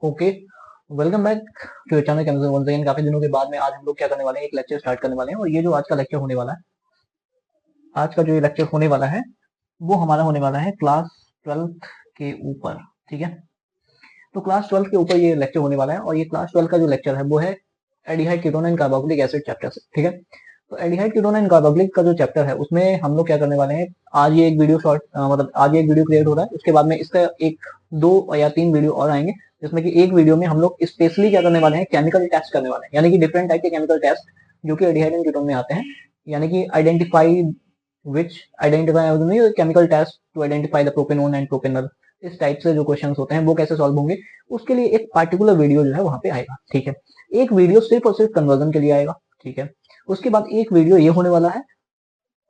Okay, welcome back to your channel chemistry once again. काफी दिनों के बाद में आज हम लोग क्या करने वाले हैं, एक लेक्चर स्टार्ट करने वाले हैं। और ये जो आज का लेक्चर होने वाला है, आज का जो ये लेक्चर होने वाला है वो हमारा होने वाला है क्लास 12th के ऊपर। ठीक है, तो क्लास 12th के ऊपर ये लेक्चर होने वाला है। और ये क्लास 12 का जो लेक्चर है वो है aldehyde ketone and carboxylic acid chapter से। ठीक है, तो एल्डिहाइड कीटोन एंड कार्बोक्सिलिक का जो चैप्टर है उसमें हम लोग क्या करने वाले हैं, आज ये एक वीडियो शॉर्ट मतलब आज ये एक वीडियो क्रिएट हो रहा है। उसके बाद में इसका एक दो या तीन वीडियो और आएंगे, जिसमें कि एक वीडियो में हम लोग स्पेशली क्या करने वाले हैं, केमिकल टेस्ट करने वाले हैं। यानी कि डिफरेंट टाइप के केमिकल टेस्ट जो कि एल्डिहाइड एंड कीटोन में आते हैं। यानी कि identify chemical test to identify the propanone and propanal, इस टाइप से जो क्वेश्चंस होते हैं वो कैसे सॉल्व होंगे, उसके लिए एक पार्टिकुलर वीडियो जो है वहां पे आएगा। ठीक है, एक वीडियो सिर्फ और सिर्फ कन्वर्जन के लिए आएगा। ठीक है, उसके बाद एक वीडियो ये होने वाला है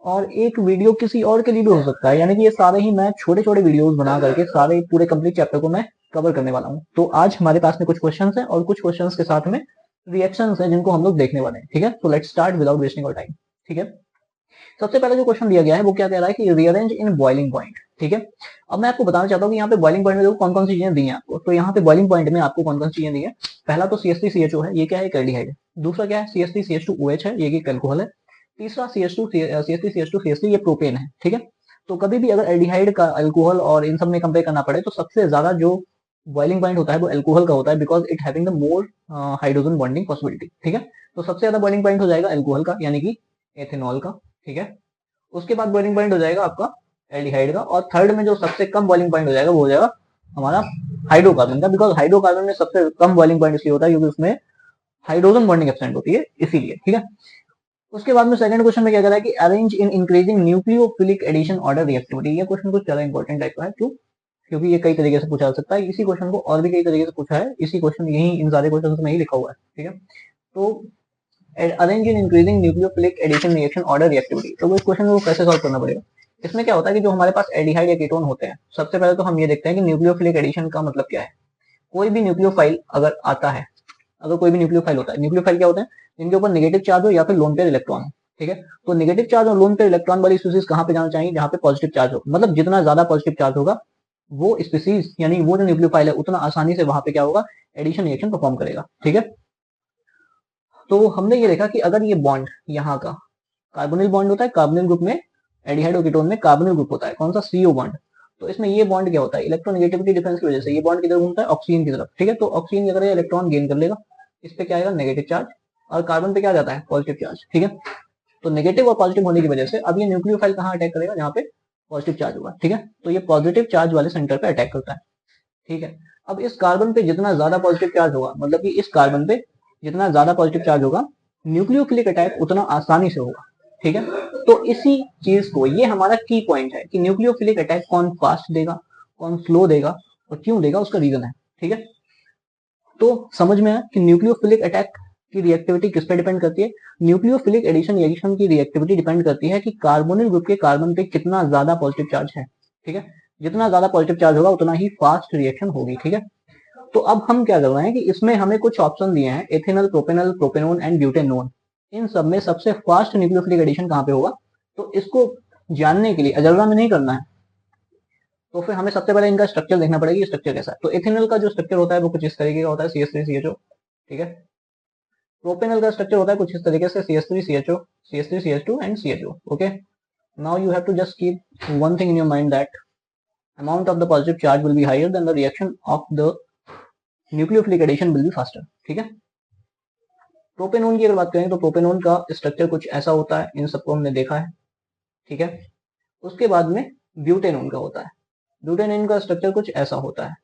और एक वीडियो किसी और के लिए भी हो सकता है। यानी कि ये सारे ही मैं छोटे छोटे वीडियोस बना करके सारे पूरे कंप्लीट चैप्टर को मैं कवर करने वाला हूँ। तो आज हमारे पास में कुछ क्वेश्चंस हैं और कुछ क्वेश्चंस के साथ में रिएक्शंस हैं जिनको हम लोग देखने वाले हैं। ठीक है, तो let's start without wasting our time. ठीक है, सबसे पहले जो क्वेश्चन दिया गया है वो क्या कह रहा है कि रीअरेंज इन बॉइलिंग पॉइंट। ठीक है, अब मैं आपको बताना चाहता हूँ कि यहाँ पे बॉइलिंग पॉइंट में देखो कौन कौन सी चीजें दी हैं आपको। तो यहाँ पे बॉइलिंग पॉइंट में आपको कौन कौन सी चीजें दी है। पहला तो CH3CHO है, ये क्या है, एक एल्डिहाइड है। दूसरा क्या है, CH3CH2OH है, ये एक अल्कोहल है। तीसरा CH2CH3CH2CH3 ये प्रोपेन है। ठीक है, तो कभी भी अगर एल्डिहाइड का अल्कोहल और इन सब में कंपेयर करना पड़े तो सबसे ज्यादा जो बॉइलिंग पॉइंट होता है वो अल्कोहल का होता है, because it having the more hydrogen bonding possibility. ठीक है, तो सबसे ज्यादा बॉइलिंग पॉइंट हो जाएगा अल्कोहल का, यानी कि एथेनॉल का। ठीक है, उसके बाद बॉइलिंग पॉइंट हो जाएगा आपका एल्डिहाइड का, और थर्ड में जो सबसे कम बॉइलिंग पॉइंट हो जाएगा वो हो जाएगा हमारा हाइड्रोकार्बन का, बिकॉज हाइड्रोकार्बन में सबसे कम बॉइलिंग पॉइंट इसलिए होता है क्योंकि उसमें हाइड्रोजन बॉन्डिंग एब्सेंट होती है, इसीलिए। ठीक है, उसके बाद में सेकंड क्वेश्चन में क्या कह रहा है कि arrange in increasing nucleophilic addition order reactivity. ये क्वेश्चन कुछ ज्यादा इंपॉर्टेंट टाइप का है। क्यों? क्योंकि ये कई तरीके से पूछा जा सकता है। इसी क्वेश्चन को और भी कई तरीके से पूछा है, इसी क्वेश्चन यही इन सारे क्वेश्चन में ही लिखा हुआ है। ठीक है, तो arrange in increasing nucleophilic addition reaction order reactivity, तो इस क्वेश्चन को कैसे सॉल्व करना पड़ेगा। इसमें क्या होता है कि जो हमारे पास एल्डिहाइड या कीटोन होते हैं, सबसे पहले तो हम ये देखते हैं कि न्यूक्लियोफिलिक एडिशन का मतलब क्या है। कोई भी न्यूक्लियोफाइल अगर आता है, अगर कोई भी न्यूक्लियोफाइल होता है, न्यूक्लियोफाइल क्या होते हैं, जिनके ऊपर नेगेटिव चार्ज हो या फिर लोन पेयर इलेक्ट्रॉन हो। ठीक है, तो नेगेटिव चार्ज और लोन पेयर इलेक्ट्रॉन वाली स्पीसीज कहाँ पे जाना चाहिए, जहाँ पे पॉजिटिव चार्ज हो। मतलब जितना ज्यादा पॉजिटिव चार्ज होगा वो स्पीसीज यानी वो जो न्यूक्लियोफाइल है उतना आसानी से वहां पे क्या होगा, एडिशन रिएक्शन परफॉर्म करेगा। ठीक है, तो हमने ये देखा कि अगर ये बॉन्ड यहाँ का कार्बोनिल बॉन्ड होता है, कार्बोनिल ग्रुप में एल्डिहाइड और कीटोन में कार्बोनिल ग्रुप होता है, कौन सा, CO बॉन्ड। तो इसमें ये बॉन्ड क्या होता है, इलेक्ट्रोनेगेटिविटी डिफरेंस की वजह से ये बॉन्ड किधर घूमता है, ऑक्सीजन की तरफ। ठीक है, तो ऑक्सीजन क्या करेगा, इलेक्ट्रॉन गेन कर लेगा, इस पे क्या आएगा, नेगेटिव चार्ज, और कार्बन पे क्या जाता है, पॉजिटिव चार्ज। ठीक है, तो नेगेटिव और पॉजिटिव होने की वजह से अब ये न्यूक्लियोफाइल कहाँ अटैक करेगा, जहाँ पे पॉजिटिव चार्ज होगा। ठीक है, तो ये पॉजिटिव चार्ज वाले सेंटर पे अटैक करता है। ठीक है, अब इस कार्बन पे जितना ज्यादा पॉजिटिव चार्ज होगा, मतलब कि इस कार्बन पे जितना ज्यादा पॉजिटिव चार्ज होगा, न्यूक्लियोफिलिक अटैक उतना आसानी से होगा। ठीक है, तो इसी चीज को, ये हमारा की पॉइंट है कि न्यूक्लियोफिलिक अटैक कौन फास्ट देगा, कौन स्लो देगा और क्यों देगा, उसका रीजन है। ठीक है, तो समझ में आया कि न्यूक्लियोफिलिक अटैक की रिएक्टिविटी किस पे डिपेंड करती है। न्यूक्लियोफिलिक एडिशन रिएक्शन की रिएक्टिविटी डिपेंड करती है कि कार्बोनिल ग्रुप के कार्बन पे कितना ज्यादा पॉजिटिव चार्ज है। ठीक है, जितना ज्यादा पॉजिटिव चार्ज होगा उतना ही फास्ट रिएक्शन होगी। ठीक है, तो अब हम क्या कर रहे हैं कि इसमें हमें कुछ ऑप्शन दिए हैं, ethanal, propanal, propanone and butanone. इन सब में सबसे फास्ट न्यूक्लियोफिलिक एडिशन कहाँ पे होगा, तो इसको जानने के लिए अलजबरा में नहीं करना है, तो फिर हमें सबसे पहले इनका स्ट्रक्चर देखना पड़ेगा, स्ट्रक्चर कैसा है। तो एथेनल का जो स्ट्रक्चर होता है वो कुछ इस तरीके का होता है, CH3CHO। ठीक है, प्रोपेनल का स्ट्रक्चर होता है कुछ इस तरीके से, CH3CHO, CH3CH2 and CHO। Okay, now you have to just keep one thing in your mind, that amount of the positive charge will be higher than the reaction of the nucleophilic addition will be faster। ठीक है, propanone की अगर बात करें तो propanone का structure कुछ ऐसा होता है, इन सबको हमने देखा है। ठीक है, उसके बाद में ब्यूटेनोन का होता है, ब्यूटेनोन का स्ट्रक्चर कुछ ऐसा होता है।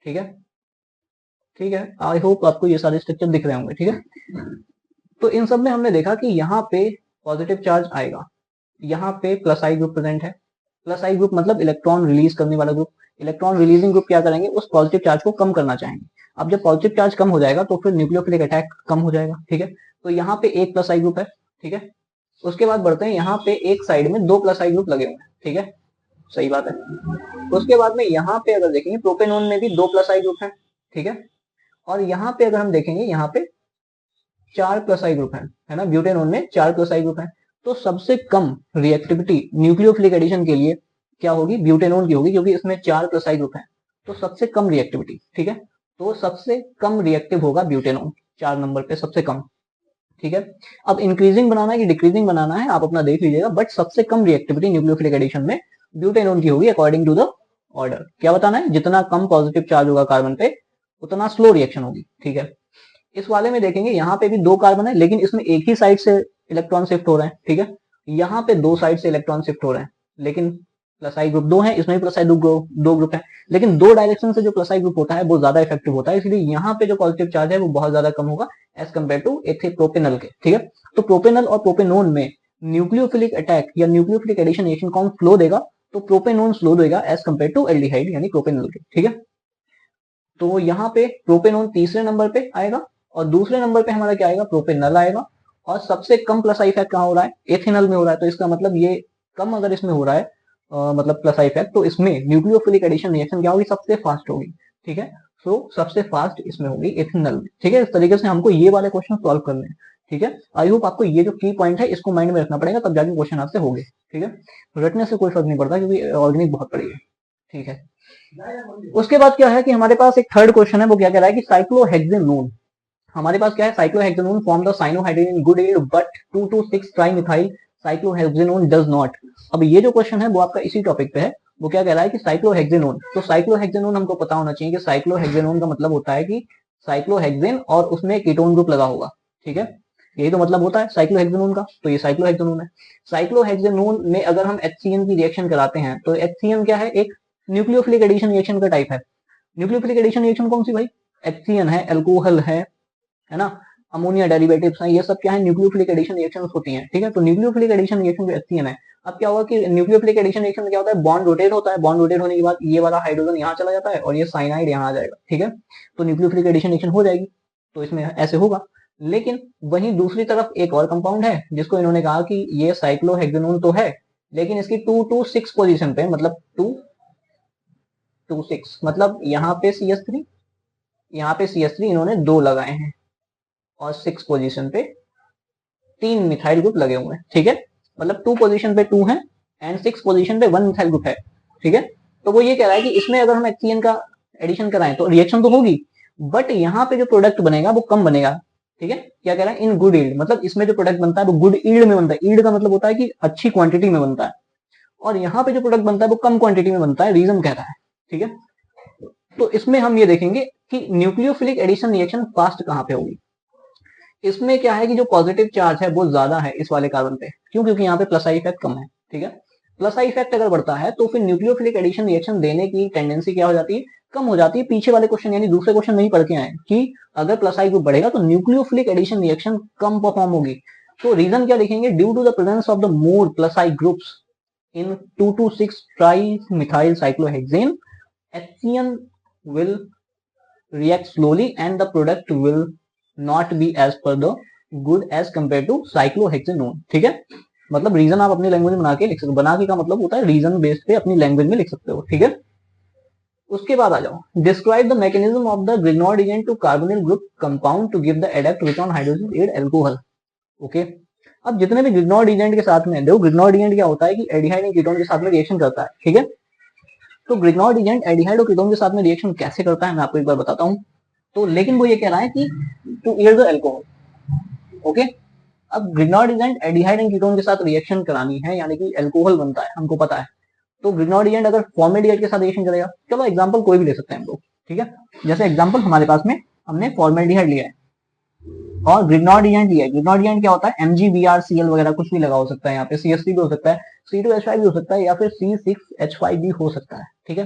ठीक है, ठीक है, आई होप आपको ये सारे स्ट्रक्चर दिख रहे होंगे। ठीक है, तो इन सब में हमने देखा कि यहाँ पे पॉजिटिव चार्ज आएगा, यहाँ पे प्लस आई ग्रुप प्रेजेंट है। प्लस आई ग्रुप मतलब इलेक्ट्रॉन रिलीज करने वाला ग्रुप। इलेक्ट्रॉन रिलीजिंग ग्रुप क्या करेंगे, उस पॉजिटिव चार्ज को कम करना चाहेंगे। अब जब पॉजिटिव चार्ज कम हो जाएगा तो फिर न्यूक्लियोफिलिक अटैक कम हो जाएगा। ठीक है, तो यहाँ पे एक प्लस आई ग्रुप है। ठीक है, उसके बाद बढ़ते हैं, यहाँ पे एक साइड में दो प्लस आई ग्रुप लगे हुए हैं। ठीक है, सही बात है। उसके बाद में यहाँ पे अगर देखेंगे प्रोपेनोन में भी दो प्लस आई ग्रुप है। ठीक है, और यहाँ पे अगर हम देखेंगे, यहाँ पे चार प्लस आई ग्रुप है ना, ब्यूटेनोन में चार प्लस आई ग्रुप है। तो सबसे कम रिएक्टिविटी न्यूक्लियोफिलिक एडिशन के लिए क्या होगी, ब्यूटेनोन की होगी, क्योंकि इसमें चार प्लस आई ग्रुप है, तो सबसे कम रिएक्टिविटी। ठीक है, तो सबसे कम रिएक्टिव होगा ब्यूटेनॉन, 4 नंबर पे सबसे कम, ठीक है। अब इंक्रीजिंग बनाना है कि डिक्रीजिंग बनाना है आप अपना देख लीजिएगा, बट सबसे कम रिएक्टिविटी न्यूक्लियोफिलिक एडिशन में ब्यूटेनॉन की होगी अकॉर्डिंग टू द ऑर्डर। क्या बताना है, जितना कम पॉजिटिव चार्ज होगा कार्बन पे उतना स्लो रिएक्शन होगी, ठीक है। इस वाले में देखेंगे यहाँ पे भी 2 कार्बन है, लेकिन इसमें एक ही साइड से इलेक्ट्रॉन शिफ्ट हो रहे हैं, ठीक है। यहाँ पे 2 साइड से इलेक्ट्रॉन शिफ्ट हो रहे हैं, लेकिन प्लस आई ग्रुप 2 है, इसमें भी प्लस आई ग्रुप 2 ग्रुप है, लेकिन 2 डायरेक्शन से जो प्लस आई ग्रुप होता है वो ज्यादा इफेक्टिव होता है, इसलिए यहाँ पे जो पॉजिटिव चार्ज है वो बहुत ज्यादा कम होगा एज कम्पेयर टू प्रोपेनल के, ठीक है। तो प्रोपेनल और प्रोपेनोन में न्यूक्लियोफिलिक अटैक या न्यूक्लियोफिलिक एडिशन रिएक्शन कौन स्लो देगा, तो प्रोपेनोन स्लो देगा एज कम्पेयर टू एल्डिहाइड यानी प्रोपेनल के, ठीक है। तो यहाँ पे प्रोपेनोन तीसरे नंबर पे आएगा और दूसरे नंबर पे हमारा क्या आएगा, प्रोपेनल आएगा। और सबसे कम प्लस आई इफेक्ट कहाँ हो रहा है, एथेनॉल में हो रहा है, तो इसका मतलब ये कम अगर इसमें हो रहा है मतलब प्लस आई इफेक्ट, तो इसमें न्यूक्लियोफिलिक एडिशन रिएक्शन क्या होगी, सबसे फास्ट होगी, ठीक है। सो सबसे फास्ट इसमें होगी एथेनॉल में, ठीक है। इस तरीके से हमको ये वाले क्वेश्चन सॉल्व करने हैं, ठीक है। आई होप आपको ये जो की पॉइंट है इसको माइंड में रखना पड़ेगा, तब जाके क्वेश्चन आपसे होंगे, ठीक है। रटने से कोई फर्क नहीं पड़ता क्योंकि ऑर्गेनिक बहुत बड़ी है, ठीक है। उसके बाद क्या है कि हमारे पास एक थर्ड क्वेश्चन है, वो क्या कह रहा है कि साइक्लोहेक्सेनोन, हमारे पास क्या है, cyclohexanone form the cyanohydrin good yield but 2,2,6 trimethyl cyclohexanone does not. अब ये जो क्वेश्चन है वो आपका इसी टॉपिक पे है, वो क्या कह रहा है कि साइक्लोहेक्सेनोन, तो साइक्लोहेक्सेनोन हमको पता होना चाहिए कि साइक्लोहेक्सेनोन का मतलब होता है कि साइक्लोहेक्सेन और उसमें कीटोन ग्रुप लगा होगा, ठीक है। यही तो मतलब होता है साइक्लोहेक्सेनोन का, तो ये साइक्लोहेक्सेनोन है। साइक्लोहेक्सेनोन में अगर हम HCN की रिएक्शन कराते हैं तो HCN क्या है, एक न्यूक्लियोफिलिक एडिशन रिएक्शन का टाइप है। न्यूक्लियोफिलिक एडिशन रिएक्शन कौन सी भाई, HCN है, अल्कोहल है ना, अमोनिया डेरिवेटिव्स हैं, ये सब क्या है, न्यूक्लियोफिलिक एडिशन रिएक्शंस होती हैं, ठीक है। तो न्यूक्लियोफिलिक एडिशन रिएक्शन जो HCN है, अब क्या होगा कि न्यूक्लियोफिलिक एडिशन रिएक्शन में क्या होता है, बॉन्ड रोटेट होता है, बॉन्ड रोटेट होने के बाद ये वाला हाइड्रोजन यहाँ चला जाता है और ये साइनाइड यहाँ आ जाएगा, ठीक है। तो न्यूक्लियोफिलिक एडिशन रिएक्शन हो जाएगी, तो इसमें ऐसे होगा। लेकिन वहीं दूसरी तरफ एक और कंपाउंड है जिसको इन्होंने कहा कि ये साइक्लोहेक्सेनोन तो है, लेकिन इसकी 2,2,6 पोजीशन पे, मतलब 2,2,6 मतलब यहाँ पे CH3, यहाँ पे CH3 इन्होंने 2 लगाए हैं और 6 पोजीशन पे 3 मिथाइल ग्रुप लगे हुए हैं, ठीक है। मतलब 2 पोजीशन पे 2 है एंड 6 पोजीशन पे 1 मिथाइल ग्रुप है, ठीक है। तो वो ये कह रहा है कि इसमें अगर हम HCN का एडिशन कराएं तो रिएक्शन तो होगी, बट यहाँ पे जो प्रोडक्ट बनेगा वो कम बनेगा, ठीक है। क्या कह रहा है, इन गुड ईल्ड, मतलब इसमें जो प्रोडक्ट बनता है वो गुड ईल्ड में बनता है, ईल्ड का मतलब होता है कि अच्छी क्वांटिटी में बनता है, और यहाँ पे जो प्रोडक्ट बनता है वो कम क्वांटिटी में बनता है, रीजन कह रहा है, ठीक है। तो इसमें हम ये देखेंगे कि न्यूक्लियोफिलिक एडिशन रिएक्शन फास्ट कहाँ पे होगी। इसमें क्या है कि जो पॉजिटिव चार्ज है वो ज्यादा है इस वाले कार्बन पे, क्यों, क्योंकि यहाँ पे प्लस आई इफेक्ट कम है, ठीक है। प्लस आई इफेक्ट अगर बढ़ता है तो फिर न्यूक्लियोफिलिक एडिशन रिएक्शन देने की टेंडेंसी क्या हो जाती है, कम हो जाती है। पीछे वाले क्वेश्चन यानी दूसरे क्वेश्चन नहीं पढ़ के आए कि अगर प्लस आई ग्रुप बढ़ेगा तो न्यूक्लियोफिलिक एडिशन रिएक्शन कम परफॉर्म होगी। तो रीजन क्या लिखेंगे, due to the presence of the more plus I groups in 2,2,6 trimethyl cyclohexane, HCN will react slowly and the product will not be as per the good as compared to cyclohexanone, ठीक है। मतलब reason आप अपनी language में बना के लिख सकते हो, बना के का मतलब होता है रीजन बेस्ड पे अपनी लैंग्वेज में लिख सकते हो, ठीक है। उसके बाद आ जाओ, describe the mechanism of the Grignard agent to carbonyl group compound to give the adduct which on hydrogen add alcohol, okay. अब जितने भी ग्रिग्नॉर्ड एजेंट के साथ में, देखो ग्रिग्नॉर्ड एजेंट क्या होता है कि एल्डिहाइड एंड कीटोन के साथ में रिएक्शन करता है, ठीक है। तो ग्रिग्नॉर्ड एजेंट एल्डिहाइड और कीटोन के साथ में रिएक्शन कैसे करता है मैं आपको एक बार बताता हूँ। तो लेकिन वो ये कह रहा है कि two year the alcohol, okay. अब ग्रिग्नॉर्ड एजेंट एल्डिहाइड एंड कीटोन के साथ रिएक्शन करानी है, यानी कि एल्कोहल बनता है, हमको पता है। तो ग्रिग्नॉर्ड एजेंट अगर फॉर्मेल्डिहाइड के साथ रिएक्शन करेगा, चलो एग्जांपल कोई भी ले सकते हैं हम लोग, ठीक है। जैसे एग्जांपल हमारे पास में हमने फॉर्मेल्डिहाइड लिया है और ग्रिग्नॉर्ड एजेंट लिया है। ग्रिग्नॉर्ड एजेंट क्या होता है, MgBrCl वगैरह कुछ भी लगा हो सकता है, यहाँ पे CH3 भी हो सकता है, C2H5 भी हो सकता है, या फिर C6H5 भी हो सकता है, ठीक है।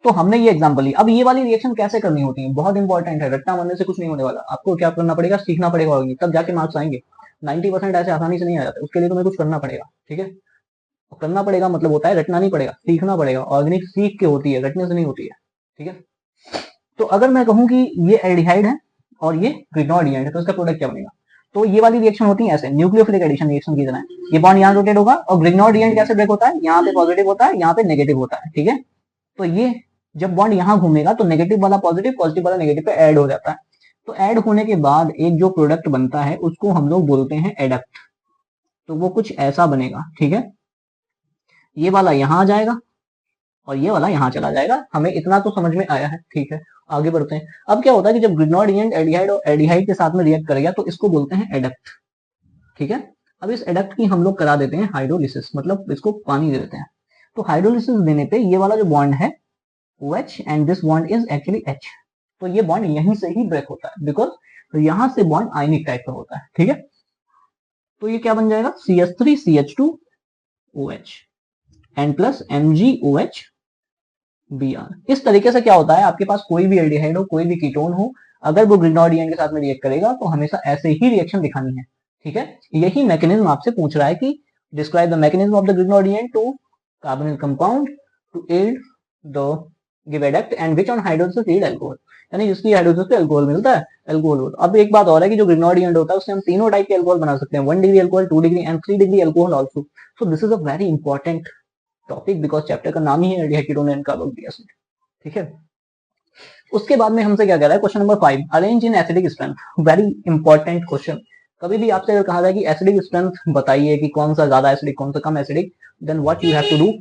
तो हमने ये एग्जांपल लिया। अब ये वाली रिएक्शन कैसे करनी होती है, बहुत इंपॉर्टेंट है, रट्टा मारने से कुछ नहीं होने वाला, आपको क्या करना पड़ेगा, सीखना पड़ेगा, तब जाके मार्क्स आएंगे। 90% ऐसे आसानी से नहीं आ जाते, उसके लिए तुम्हें कुछ करना पड़ेगा, ठीक है। करना पड़ेगा मतलब होता है रटना नहीं पड़ेगा, सीखना पड़ेगा। ऑर्गेनिक सीख के होती है, रटने से नहीं होती है, ठीक है। तो अगर मैं कहूं कि ये एल्डिहाइड है और ये ग्रिग्नॉर्ड एजेंट है तो इसका प्रोडक्ट क्या बनेगा, तो ये वाली रिएक्शन होती है ऐसे न्यूक्लियोफिलिक एडिशन रिएक्शन की तरह। ये बॉन्ड यहाँ रोटेट होगा और ग्रिग्नॉर्ड एजेंट कैसे ब्रेक होता है, यहाँ पे पॉजिटिव होता है, यहाँ पे नेगेटिव होता है, ठीक है। तो ये जब बॉन्ड यहाँ घूमेगा तो नेगेटिव वाला पॉजिटिव, पॉजिटिव वाला नेगेटिव पे ऐड हो जाता है। तो ऐड होने के बाद एक जो प्रोडक्ट बनता है उसको हम लोग बोलते हैं एडक्ट। तो वो कुछ ऐसा बनेगा, ठीक है। ये वाला यहाँ आ जाएगा और ये वाला यहाँ चला जाएगा। हमें इतना तो समझ में आया है, ठीक है। आगे बढ़ते हैं। अब क्या होता है कि जब ग्रिग्नॉर्ड एजेंट एल्डिहाइड और एल्डिहाइड के साथ में रिएक्ट करेगा तो इसको बोलते हैं एडक्ट, ठीक है। अब इस एडक्ट की हम लोग करा देते हैं हाइड्रोलिसिस, मतलब इसको पानी दे देते हैं। तो हाइड्रोलिसिस देने पे ये वाला जो बॉन्ड है OH and this bond is actually H, तो ये बॉन्ड यहीं से ही ब्रेक होता है बिकॉज तो यहां से बॉन्ड आयनिक टाइप का होता है, ठीक है। तो ये क्या बन जाएगा CH3CH2OH and plus MgOH Br। इस तरीके से क्या होता है, आपके पास कोई भी एल्डिहाइड हो, कोई भी कीटोन हो, अगर वो ग्रिग्नॉर्ड एजेंट के साथ में रिएक्ट करेगा तो हमेशा ऐसे ही रिएक्शन दिखानी है, ठीक है। यही मैकेनिज्म आपसे पूछ रहा है कि describe the mechanism of the Grignard agent to carbonyl compound to add the give adduct and which on hydrolysis yield alcohol, यानी जिसकी हाइड्रोलिसिस से अल्कोहल मिलता है, अल्कोहल। अब एक बात और है कि जो ग्रिग्नॉर्ड एजेंट होता है उससे हम तीनों टाइप के अल्कोहल बना सकते हैं, 1 degree alcohol, 2 degree and 3 degree alcohol also. So this is a very important topic because chapter का नाम ही है aldehyde ketone and carboxylic acid, ठीक है। उसके बाद में हमसे क्या कह रहा है, question number 5, arrange in acidic strength. Very important question. कभी भी आपसे अगर कहा जाए कि एसिडिक स्ट्रेंथ बताइए कि कौन सा ज्यादा एसिडिक कौन सा कम acidic, then what you have to do,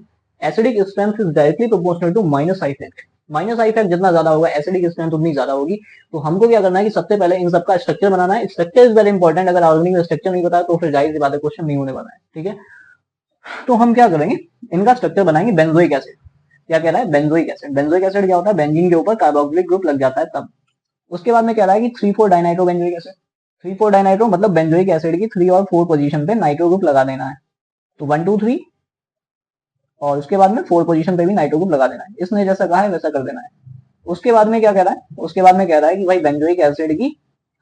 acidic strength is directly proportional to minus I effect. Minus I effect जितना ज्यादा होगा एसिडिक स्ट्रेंथ उतनी ज्यादा होगी। तो हमको क्या करना है कि सबसे पहले इन सबका स्ट्रक्चर बनाना है। स्ट्रक्चर इज वेरी इंपॉर्टेंट, अगर ऑर्गेनिक स्ट्रक्चर नहीं बताया तो फिर जाहिर सी बात है क्वेश्चन नहीं होने वाला है, ठीक है। तो हम क्या करेंगे, इनका स्ट्रक्चर बनाएंगे। बेंजोइक एसिड, क्या कह रहा है, बेंजोइक एसिड। बेंजोइक एसिड क्या होता है, बेंजीन के ऊपर कार्बोक्सिलिक ग्रुप लग जाता है तब। उसके बाद में कह रहा है कि 3,4 डाइनाइट्रो बेंजोइक एसिड। 3,4 डाइनाइट्रो मतलब बेंजोइक एसिड की 3 और 4 पोजीशन पे नाइट्रो ग्रुप लगा देना है। तो 1 2 3 और उसके बाद में 4 पोजीशन पे भी नाइट्रो ग्रुप लगा देना है। इसने जैसा कहा है वैसा कर देना है। उसके बाद में क्या कह रहा है, उसके बाद में कह रहा है कि भाई बेंजोइक एसिड की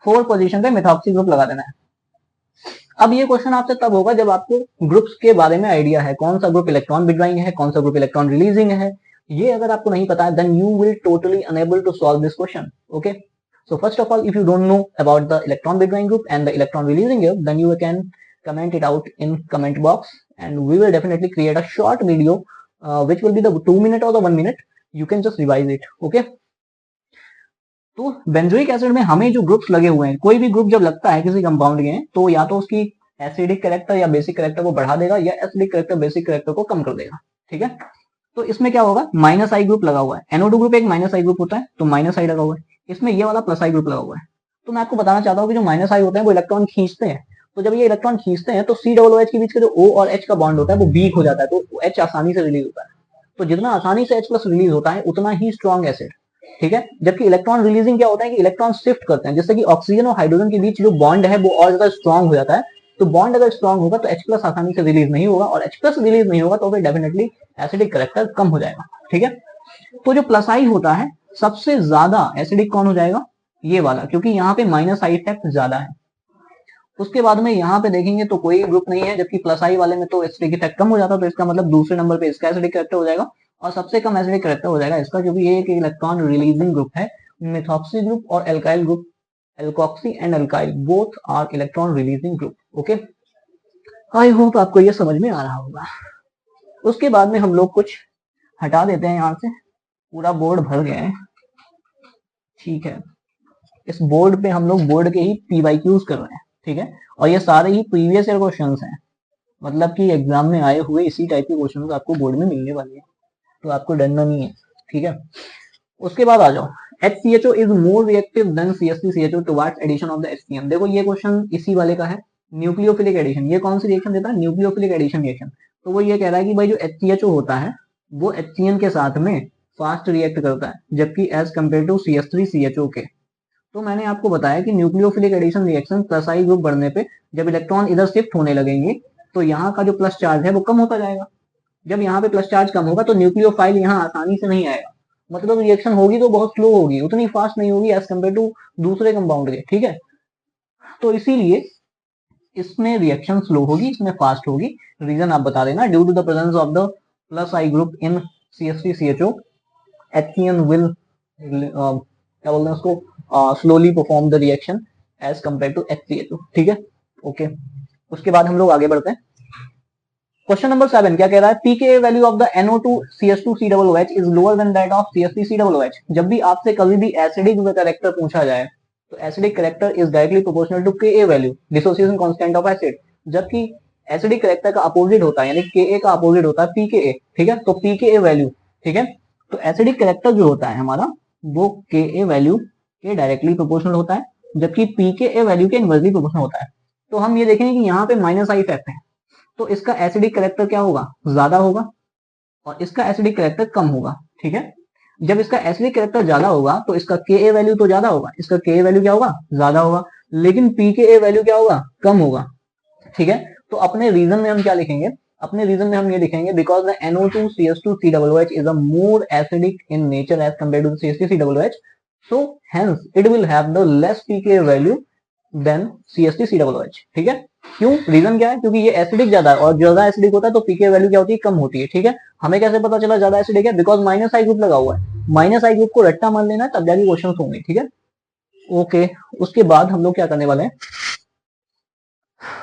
4 पोजीशन पे मेथॉक्सी ग्रुप लगा देना है। अब ये क्वेश्चन आपसे तब होगा जब आपको ग्रुप्स के बारे में आइडिया है, कौन सा ग्रुप इलेक्ट्रॉन विड्रॉइंग है, कौन सा ग्रुप इलेक्ट्रॉन रिलीजिंग है। ये अगर आपको नहीं पता है then you will totally unable to solve this question, okay. So first of all, if you don't know about the electron withdrawing group and the electron releasing group, then you can comment it out in comment box, and we will definitely create a short video, which will be the 2 minute or the 1 minute. You can just revise it, okay? तो benzoic acid में हमें जो groups लगे हुए हैं, कोई भी group जब लगता है किसी कंपाउंड के, तो या तो उसकी एसिडिक कैरेक्टर या बेसिक कैरेक्टर को बढ़ा देगा या एसिडिक कैरेक्टर बेसिक कैरेक्टर को कम कर देगा, ठीक है। तो इसमें क्या होगा, माइनस आई ग्रुप लगा हुआ है। NO2 ग्रुप एक माइनस आई ग्रुप होता है, तो माइनस आई लगा हुआ है। इसमें ये वाला प्लस आई ग्रुप लगा हुआ है। तो मैं आपको बताना चाहता हूँ कि जो माइनस आई होते हैं वो इलेक्ट्रॉन खींचते हैं। तो जब ये इलेक्ट्रॉन खींचते हैं तो COOH के बीच का जो O और H का बॉन्ड होता है वो वीक हो जाता है, तो H आसानी से रिलीज होता है। तो जितना आसानी से H प्लस रिलीज होता है उतना ही स्ट्रॉन्ग एसिड, ठीक है। जबकि इलेक्ट्रॉन रिलीजिंग क्या होता है कि इलेक्ट्रॉन शिफ्ट करते हैं, जिससे कि ऑक्सीजन और हाइड्रोजन के बीच जो बॉन्ड है वो और ज्यादा स्ट्रॉन्ग हो जाता है। तो बॉन्ड अगर स्ट्रॉन्ग होगा तो H प्लस आसानी से रिलीज नहीं होगा, और H प्लस रिलीज नहीं होगा तो फिर डेफिनेटली एसिडिक कैरेक्टर कम हो जाएगा, ठीक है। तो जो प्लस आई होता है सबसे ज्यादा एसिडिक कौन हो जाएगा, ये वाला, क्योंकि यहाँ पे माइनस आई इफेक्ट ज्यादा है। उसके बाद में यहाँ पे देखेंगे तो कोई ग्रुप नहीं है, जबकि प्लस आई वाले में तो एसिडिक इफेक्ट कम हो जाता है। तो इसका मतलब दूसरे नंबर पे इसका एसिडिक कैरेक्टर हो जाएगा, और सबसे कम एसिडिक कैरेक्टर हो जाएगा इसका, क्योंकि ये एक इलेक्ट्रॉन रिलीजिंग ग्रुप है। मेथॉक्सी ग्रुप और alkyl group, alkoxy and alkyl both are electron releasing group, okay. I hope आपको ये समझ में आ रहा होगा। उसके बाद में हम लोग कुछ हटा देते हैं यहाँ से, पूरा बोर्ड भर गया है, ठीक है। इस बोर्ड पे हम लोग बोर्ड के ही PYQs कर रहे हैं, ठीक है। और ये सारे ही प्रीवियस ईयर क्वेश्चंस हैं, मतलब कि एग्जाम में आए हुए इसी टाइप के क्वेश्चंस आपको बोर्ड में मिलने वाले हैं, तो आपको डरना नहीं है, ठीक है। उसके बाद आ जाओ, HCHO is more reactive than CH3CHO towards addition of the HCl। देखो ये क्वेश्चन इसी वाले का है, न्यूक्लियोफिलिक एडिशन। ये कौन सी रिएक्शन देता है, न्यूक्लियोफिलिक एडिशन रिएक्शन। तो वो ये कह रहा है कि भाई जो HCHO होता है वो HCl के साथ में फास्ट रिएक्ट करता है, जबकि एज कम्पेयर टू CH3CHO के। तो मैंने आपको बताया कि nucleophilic addition reaction plus I group बढ़ने पे जब इलेक्ट्रॉन इधर शिफ्ट होने लगेंगे तो यहाँ का जो प्लस चार्ज है वो कम होता जाएगा। जब यहाँ पे प्लस चार्ज कम होगा तो न्यूक्लियोफाइल यहाँ आसानी से नहीं आएगा, मतलब रिएक्शन होगी तो बहुत स्लो होगी, उतनी फास्ट नहीं होगी एज कम्पेयर टू दूसरे कंपाउंड के, ठीक है। तो इसीलिए इसमें रिएक्शन स्लो होगी, इसमें फास्ट होगी। रीजन आप बता देना, due to the presence of the plus I group in CH3CHO, HCl will क्या बोलते हैं उसको, slowly perform the reaction as compared to HCHO, ठीक है, ओके। उसके बाद हम लोग आगे बढ़ते हैं। क्वेश्चन नंबर 7 क्या कह रहा है, pKa value of the NO2CH2COOH is lower than that of CH3COOH। जब भी आपसे कभी भी एसिडिक कैरेक्टर पूछा जाए तो acidic character is directly proportional to Ka value, dissociation constant of acid. जबकि एसिडिक कैरेक्टर का अपोजिट होता है, यानी Ka का अपोजिट होता है pKa, ठीक है। तो pKa वैल्यू ठीक है। तो एसिडिक कैरेक्टर जो होता है हमारा वो के ए वैल्यू के डायरेक्टली प्रोपोर्शनल होता है, जबकि पी के ए वैल्यू के इनवर्सली प्रोपोर्शनल होता है। तो हम ये देखेंगे कि यहाँ पे माइनस आई इफेक्ट है, तो इसका एसिडिक कैरेक्टर क्या होगा, ज्यादा होगा, और इसका एसिडिक कैरेक्टर कम होगा। ठीक है। जब इसका एसिडिक कैरेक्टर ज्यादा होगा तो इसका के ए वैल्यू तो ज्यादा होगा, इसका के ए वैल्यू क्या होगा, ज्यादा होगा, लेकिन पी के ए वैल्यू क्या होगा, कम होगा। ठीक है। तो अपने रीजन में हम क्या लिखेंगे, अपने रीजन में हम ये लिखेंगे because the NO2CH2COOH is a more acidic in nature as compared to the CH3COOH, so hence it will have the less pKa value than CH3COOH। ठीक है। क्यों, रीजन क्या है, क्योंकि ये एसिडिक ज्यादा है और ज्यादा एसिडिक होता है तो पीके वैल्यू क्या होती है, कम होती है। ठीक है। हमें कैसे पता चला ज्यादा एसिडिक है, बिकॉज माइनस आई ग्रुप लगा हुआ है, माइनस आई ग्रुप को रट्टा मान लेना है तब जाके क्वेश्चन होंगे। ठीक है। ओके। उसके बाद हम लोग क्या करने वाले हैं,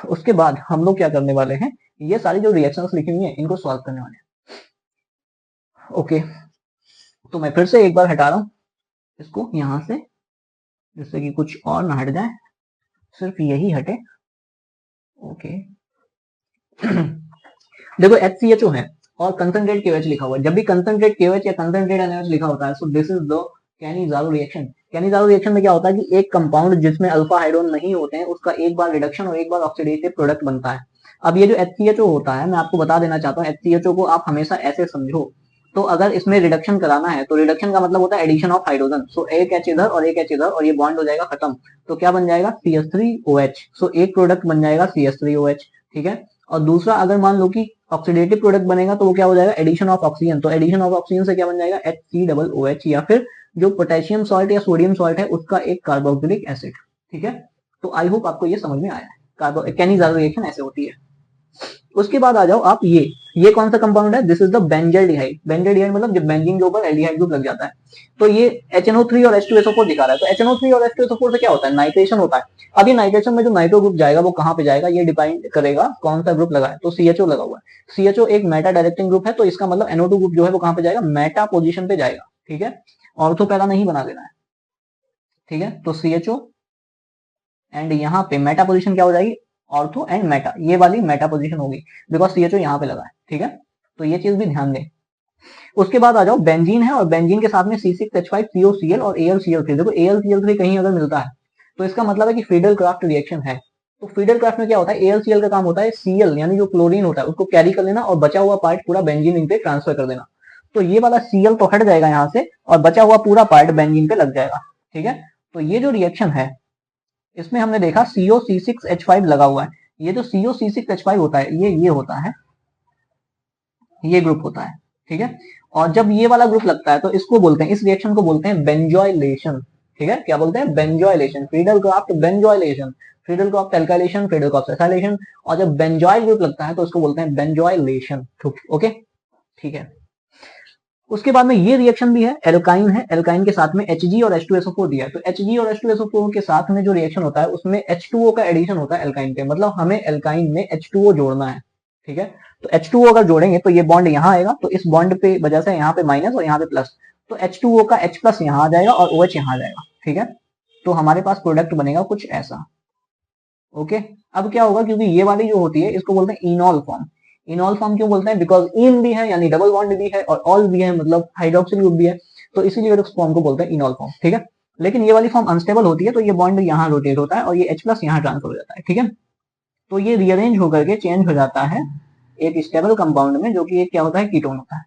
उसके बाद हम लोग क्या करने वाले हैं, ये सारी जो रिएक्शंस लिखी हुई हैं इनको सॉल्व करने वाले हैं। ओके। तो मैं फिर से एक बार हटा रहा हूं इसको यहां से, जिससे कि कुछ और ना हट जाए, सिर्फ यही हटे। ओके। देखो HCHO है और कंसंट्रेट KOH लिखा हुआ है, जब भी कंसंट्रेट KOH या कंसंट्रेट NaOH लिखा होता है so this is the Cannizzaro reaction. Cannizzaro reaction में क्या होता है कि एक कंपाउंड जिसमें अल्फा हाइड्रोजन नहीं होते हैं उसका एक बार रिडक्शन और एक बार ऑक्सीडेटिव प्रोडक्ट बनता है। अब ये जो HCHO होता है, मैं आपको बता देना चाहता हूँ, HCHO को आप हमेशा ऐसे समझो, तो अगर इसमें रिडक्शन कराना है तो रिडक्शन का मतलब होता है एडिशन ऑफ हाइड्रोजन। सो एक H इधर और एक H इधर और ये बॉन्ड हो जाएगा खत्म, तो क्या बन जाएगा CH3OH। सो एक प्रोडक्ट बन जाएगा CH3OH। ठीक है। और दूसरा अगर मान लो कि ऑक्सीडेटिव प्रोडक्ट बनेगा तो वो क्या हो जाएगा, एडिशन ऑफ ऑक्सीजन। तो एडिशन ऑफ ऑक्सीजन से क्या बन जाएगा, HCOOH, या फिर जो पोटेशियम सॉल्ट या सोडियम सॉल्ट है उसका एक कार्बोक्सिलिक एसिड। ठीक है। तो आई होप आपको ये समझ में आया है, कैनिज़ारो रिएक्शन ऐसे होती है। उसके बाद आ जाओ आप, ये कौन सा कंपाउंड है, this is the benzaldehyde. Benzaldehyde मतलब जब बेंजीन के ऊपर एल्डिहाइड ग्रुप लग जाता है, तो ये HNO3 और H2SO4 दिखा रहा है। तो HNO3 और H2SO4 से क्या होता है, नाइट्रेशन होता है। अब ये नाइट्रेशन में जो नाइट्रो ग्रुप जाएगा वो कहाँ पे जाएगा, ये डिपेंड करेगा कौन सा ग्रुप लगा है। तो CHO लगा हुआ है, CHO एक मेटा डायरेक्टिंग ग्रुप है, तो इसका मतलब NO2 ग्रुप जो है वो कहाँ पे जाएगा, मेटा पोजिशन पे जाएगा। ठीक है। ऑर्थो पैरा नहीं बना देना है। ठीक है। तो CHO एंड यहाँ पे मेटा पोजिशन क्या हो जाएगी, ऑर्थो एंड मेटा, ये वाली मेटा पोजीशन होगी बिकॉज CHO यहाँ पे लगा है। ठीक है। तो ये चीज भी ध्यान दें। उसके बाद आ जाओ, बेंजीन है और बेंजीन के साथ में C6H5COCl और AlCl3। देखो AlCl3 कहीं अगर मिलता है तो इसका मतलब है कि फ्रीडल क्राफ्ट रिएक्शन है। तो फ्रीडल क्राफ्ट में क्या होता है, AlCl का काम होता है Cl यानी जो क्लोरीन होता है उसको कैरी कर लेना और बचा हुआ पार्ट पूरा बेंजीन रिंग पे ट्रांसफर कर देना। तो ये वाला Cl तो हट जाएगा यहाँ से और बचा हुआ पूरा पार्ट बेंजीन पे लग जाएगा। ठीक है। तो ये जो रिएक्शन है इसमें हमने देखा CO C6H5 लगा हुआ है। ये जो CO C6H5 होता है ये होता है, ये ग्रुप होता है। ठीक है। और जब ये वाला ग्रुप लगता है तो इसको बोलते हैं, इस रिएक्शन को बोलते हैं बेंजोइलेशन। ठीक है। क्या बोलते हैं, benzoylation, Friedel craft benzoylation, Friedel craft alkylation, Friedel Crafts acylation. और जब बेंजोइल ग्रुप लगता है तो इसको बोलते हैं बेंजोइलेशन। ओके। ठीक है। उसके बाद में ये रिएक्शन भी है, एल्काइन है, एल्काइन के साथ में Hg और H2SO4 दिया है। तो Hg और H2SO4 के साथ में जो रिएक्शन होता है उसमें H2O का एडिशन होता है एल्काइन पे, मतलब हमें एल्काइन में H2O जोड़ना है। ठीक है। तो H2O अगर जोड़ेंगे तो ये बॉन्ड यहाँ आएगा, तो इस बॉन्ड पे वजह से यहाँ पे माइनस और यहाँ पे प्लस, तो H2O का H प्लस यहाँ आ जाएगा और OH यहाँ आ जाएगा। ठीक है। तो हमारे पास प्रोडक्ट बनेगा कुछ ऐसा। ओके। अब क्या होगा, क्योंकि ये वाली जो होती है इसको बोलते हैं इनॉल फॉर्म। इनॉल फॉर्म क्यों बोलते हैं, बिकॉज इन भी है यानी डबल बॉन्ड भी है और ऑल भी है मतलब हाइड्रोक्सिल ग्रुप भी है, तो इसीलिए उस फॉर्म को बोलते हैं इनॉल फॉर्म। ठीक है। लेकिन ये वाली फॉर्म अनस्टेबल होती है, तो ये बॉन्ड यहाँ रोटेट होता है और ये H प्लस यहाँ ट्रांसफर हो जाता है। ठीक है। तो ये रीअरेंज होकर के चेंज हो जाता है एक स्टेबल कंपाउंड में, जो कि एक क्या होता है, कीटोन होता है।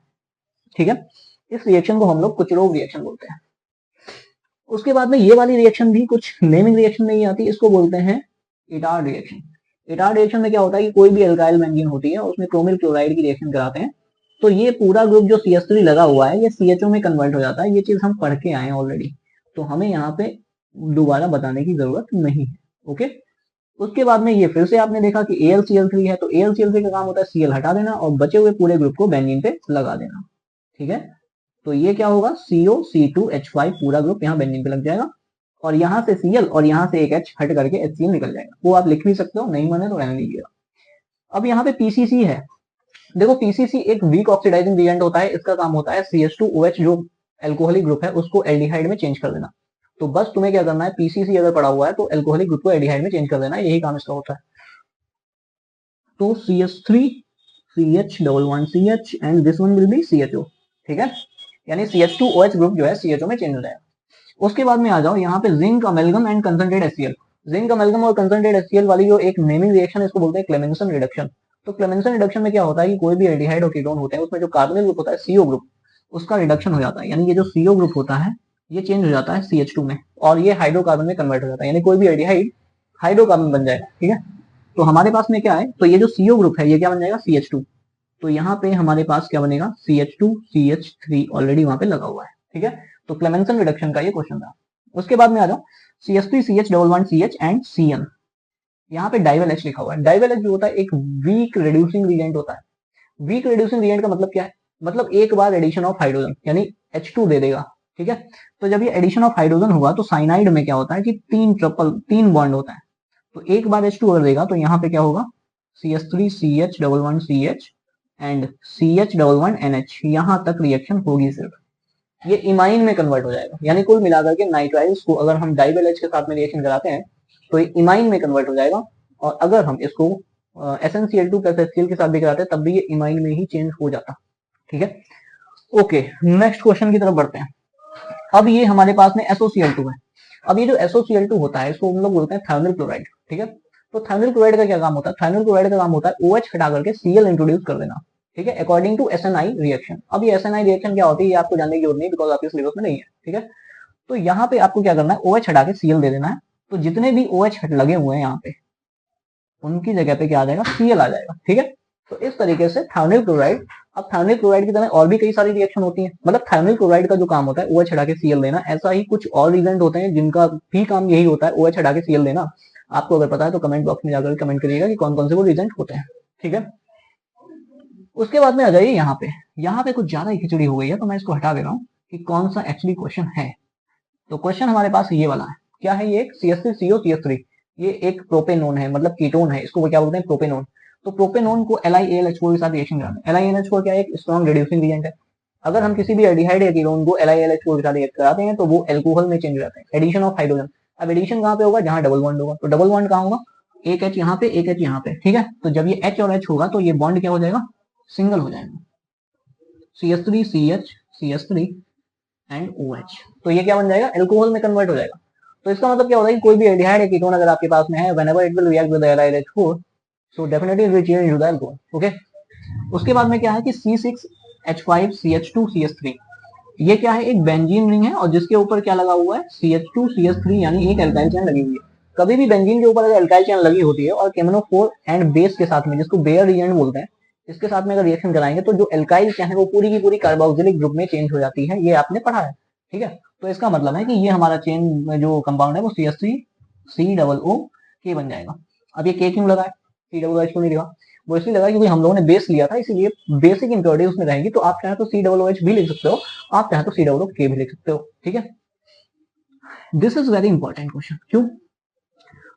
ठीक है। इस रिएक्शन को हम लोग कुचरोव रिएक्शन बोलते हैं। उसके बाद में ये वाली रिएक्शन भी कुछ नेमिंग रिएक्शन नहीं आती, इसको बोलते हैं इटार्ड रिएक्शन। इटार्ड रिएक्शन में क्या होता है कि कोई भी एल्काइल बेंजीन होती है उसमें क्रोमिल क्लोराइड की रिएक्शन कराते हैं, तो ये पूरा ग्रुप जो CH3 लगा हुआ है ये CHO में कन्वर्ट हो जाता है। ये चीज हम पढ़ के आए हैं ऑलरेडी, तो हमें यहाँ पे दोबारा बताने की जरूरत नहीं है। ओके। उसके बाद में ये फिर से आपने देखा कि AlCl3 है, तो AlCl3 का काम होता है Cl हटा देना और बचे हुए पूरे ग्रुप को बेंजीन पे लगा देना। ठीक है। तो ये क्या होगा, CO C2H5 पूरा ग्रुप यहाँ बेंजीन पे लग जाएगा और यहाँ से Cl और यहाँ से एक H हट करके HCl निकल जाएगा। वो आप लिख भी सकते हो, नहीं माने तो रहने दीजिएगा। अब यहाँ पे PCC है। देखो PCC एक वीक ऑक्सीडाइजिंग रिएजेंट होता है, इसका काम होता है CH2OH जो एल्कोहलिक ग्रुप है उसको एल्डिहाइड में चेंज कर देना। तो बस तुम्हें क्या करना है, PCC अगर पड़ा हुआ है तो एल्कोहलिक ग्रुप को एल्डिहाइड में चेंज कर देना, यही काम इसका होता है। तो CH3 CH11CH and this one will be CHO। ठीक है। यानी CH2OH ग्रुप जो है CHO में चेंज हो जाएगा। उसके बाद में आ जाओ यहाँ पे zinc amalgam and concentrate HCl। Zinc amalgam और कंसंट्रेट HCl वाली जो एक नेमिंग रिएक्शन है इसको बोलते हैं क्लेमेंसन रिडक्शन। तो क्लेमेंसन रिडक्शन में क्या होता है कि कोई भी एल्डिहाइड और कीटोन होते हैं उसमें जो कार्बोनिल ग्रुप होता है CO ग्रुप, उसका रिडक्शन हो जाता है। यानी ये जो CO ग्रुप होता है ये चेंज हो जाता है CH2 में और ये हाइड्रोकार्बन में कन्वर्ट हो जाता है, यानी कोई भी एल्डिहाइड हाइड्रोकार्बन बन जाएगा। ठीक है, तो हमारे पास में क्या है, तो ये जो CO ग्रुप है ये क्या बन जाएगा CH2। तो यहाँ पे हमारे पास क्या बनेगा CH2 CH3 ऑलरेडी वहां पे लगा हुआ है। ठीक है, तो क्लेमेंसन रिडक्शन का ये क्वेश्चन था। उसके बाद में आ जाओ CH3 CH double bond CH and CN। यहाँ पे डाइवेल H लिखा हुआ है। डाइवेल H जो होता है एक वीक रिड्यूसिंग रिएजेंट होता है। वीक रिड्यूसिंग रिएजेंट का मतलब क्या है, मतलब एक बार एडिशन ऑफ हाइड्रोजन यानी H2 दे देगा। ठीक है, तो जब ये एडिशन ऑफ हाइड्रोजन होगा तो साइनाइड में क्या होता है कि तीन बॉन्ड होता है। तो एक बार H2 अगर देगा तो यहाँ पे क्या होगा CH3 CH double bond CH and CH double bond NH, यहाँ तक रिएक्शन होगी सिर्फ, ये इमाइन में कन्वर्ट हो जाएगा। यानी कुल मिलाकर के नाइट्राइल्स को अगर हम डाइवेल H के साथ में रिएक्शन कराते हैं तो ये इमाइन में कन्वर्ट हो जाएगा, और अगर हम इसको SnCl2 प्लस HCl के साथ भी कराते हैं तब भी ये इमाइन में ही चेंज हो जाता। ठीक है, ओके नेक्स्ट क्वेश्चन की तरफ बढ़ते हैं। अब ये हमारे पास में SOCl2 है। अब ये जो SOCl2 होता है इसको हम लोग बोलते हैं थायोनिल क्लोराइड। ठीक है, तो थायोनिल क्लोराइड का क्या काम होता है, थायोनिल क्लोराइड का काम होता है OH हटा करके Cl इंट्रोड्यूस कर देना। ठीक है, अकॉर्डिंग टू SNI रिएक्शन। अब ये SNI रिएक्शन क्या होती है ये आपको जानने की जरूरत नहीं, बिकॉज आपके सिलेबस में नहीं है। ठीक है, तो यहाँ पे आपको क्या करना है, OH हटा के Cl दे देना है। तो जितने भी OH लगे हुए हैं यहाँ पे उनकी जगह पे क्या आ जाएगा, Cl आ जाएगा। ठीक है, तो इस तरीके से थायोनिल क्लोराइड, अब थायोनिल क्लोराइड की तरह और भी कई सारी रिएक्शन होती हैं। मतलब थायोनिल क्लोराइड का जो काम होता है OH हटा के Cl देना, ऐसा ही कुछ और रिएजेंट होते हैं जिनका भी काम यही होता है OH हटा के Cl देना। आपको अगर पता है तो कमेंट बॉक्स में जाकर कमेंट करिएगा कि कौन कौन से वो रिएजेंट होते हैं। ठीक है, उसके बाद में आ जाइए यहाँ पे कुछ ज्यादा ही खिचड़ी हो गई है तो मैं इसको हटा दे रहा हूँ कि कौन सा एक्चुअली क्वेश्चन है। तो क्वेश्चन हमारे पास ये वाला है, क्या है ये, एक CH3CO CH3, ये एक प्रोपेनोन है, मतलब कीटोन है, इसको क्या बोलते हैं, प्रोपेनोन। तो प्रोपेनोन को LiAlH4 के साथ रिएक्शन कराते हैं। LiAlH4 क्या है, एक स्ट्रॉन्ग रिड्यूसिंग रिएजेंट है। अगर हम किसी भी एल्डिहाइड या कीटोन को LiAlH4 के साथ रिएक्ट कराते हैं तो वो एल्कोहल में चेंज हो जाते हैं, एडिशन ऑफ हाइड्रोजन। अब एडिशन कहाँ पे होगा, जहां डबल बॉन्ड होगा। तो डबल बॉन्ड कहाँ होगा, एक H यहाँ पे एक H यहाँ पे। ठीक है, तो जब ये H और H होगा तो ये बॉन्ड क्या हो जाएगा, सिंगल हो जाएगा, CH3 CH CH3 and OH। तो ये क्या बन जाएगा, एल्कोहल में कन्वर्ट हो जाएगा। तो इसका मतलब क्या होता है कि कोई भी एल्डिहाइड या कीटोन अगर आपके पास में है, whenever it will react with LiLH4 so definitely it will change to the alcohol. Okay, उसके बाद में क्या है कि C6H5CH2CH3, ये क्या है, एक बेंजीन रिंग है और जिसके ऊपर क्या लगा हुआ है, CH2CH3, यानी एक एल्काइल चेन लगी हुई है। कभी भी बेंजीन के ऊपर अगर एल्काइल चेन लगी होती है और केमनोफोर एंड बेस के साथ में, जिसको बेयर रिएजेंट बोलते हैं, इसके साथ में अगर रिएक्शन कराएंगे तो जो एल्काइल चेन है वो पूरी की पूरी कार्बोक्सिलिक ग्रुप में चेंज हो जाती है। ये आपने पढ़ा है। ठीक है, तो इसका मतलब है कि ये हमारा चेन जो कंपाउंड है वो CH3COO के बन जाएगा। अब ये के क्यों लगा है, COOH क्यों नहीं लिखा, वो इसलिए लगा क्योंकि हम लोगों ने बेस लिया था, इसीलिए बेसिक इंप्योरिटीज उसमें रहेंगी। तो आप चाहे तो COOH भी लिख सकते हो, आप चाहे तो COOK भी लिख सकते हो। ठीक है, this is very important question. क्यों,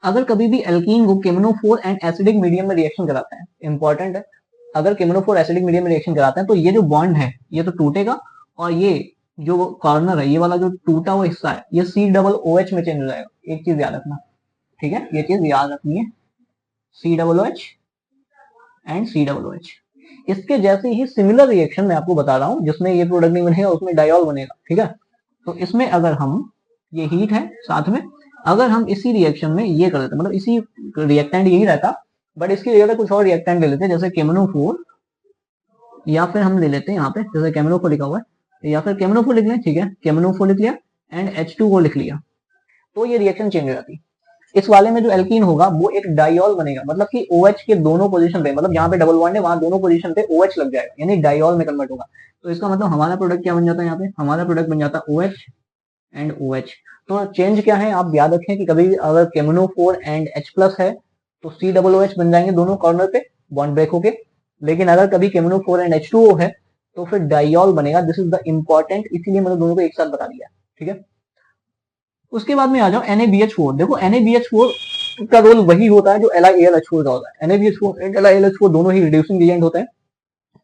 अगर कभी भी एल्कीन को केमनोफोर एंड एसिडिक मीडियम में रिएक्शन कराते हैं, इंपॉर्टेंट है, अगर केमनोफोर एसिडिक मीडियम में रिएक्शन कराते हैं तो ये जो बॉन्ड है ये तो टूटेगा, और ये जो कॉर्नर है, ये वाला जो टूटा हुआ हिस्सा है, ये COOH में चेंज हो जाएगा। एक चीज याद रखना, ठीक है, ये चीज याद रखनी है, COOH एंड COOH। इसके जैसे ही सिमिलर रिएक्शन मैं आपको बता रहा हूं जिसमें ये प्रोडक्ट नहीं बनेगा, उसमें डायोल बनेगा। ठीक है, तो इसमें अगर हम, ये हीट है साथ में, अगर हम इसी रिएक्शन में ये कर देते, मतलब इसी रिएक्टेंट यही रहता, बट इसकी जगह कुछ और रिएक्टेंट ले लेते हैं, जैसे केमनोफोर, या फिर हम ले लेते हैं यहाँ पे जैसे केमनोफोर लिखा हुआ है, या फिर केमनोफोर लिख लें। ठीक है, केमनोफोर लिख लिया एंड H2O लिख लिया, तो ये रिएक्शन चेंज हो जाती है। इस वाले में जो एल्कीन होगा वो एक डाइऑल बनेगा, मतलब कि OH के दोनों पोजीशन पे, मतलब जहां पे डबल बॉन्ड है वहां दोनों पोजीशन पे OH लग जाएगा, यानी डाइऑल में कन्वर्ट होगा। तो इसका मतलब हमारा प्रोडक्ट क्या बन जाता है, यहाँ पे हमारा प्रोडक्ट बन जाता है OH एंड OH। तो चेंज क्या है, आप याद रखें कि कभी अगर केमनोफोर एंड H+ है तो COOH बन जाएंगे दोनों कॉर्नर पे बॉन्ड ब्रेक होके, लेकिन अगर कभी केमनोफोर एंड H2O है तो फिर डाइऑल बनेगा। दिस इज द इंपॉर्टेंट, इसीलिए मैंने दोनों को एक साथ बता दिया। ठीक है, उसके बाद में आ जाओ NaBH4। देखो NaBH4 का रोल वही होता है जो LiAlH4 का होता है। NaBH4 एंड LiAlH4 दोनों ही रिड्यूसिंग एजेंट होते हैं।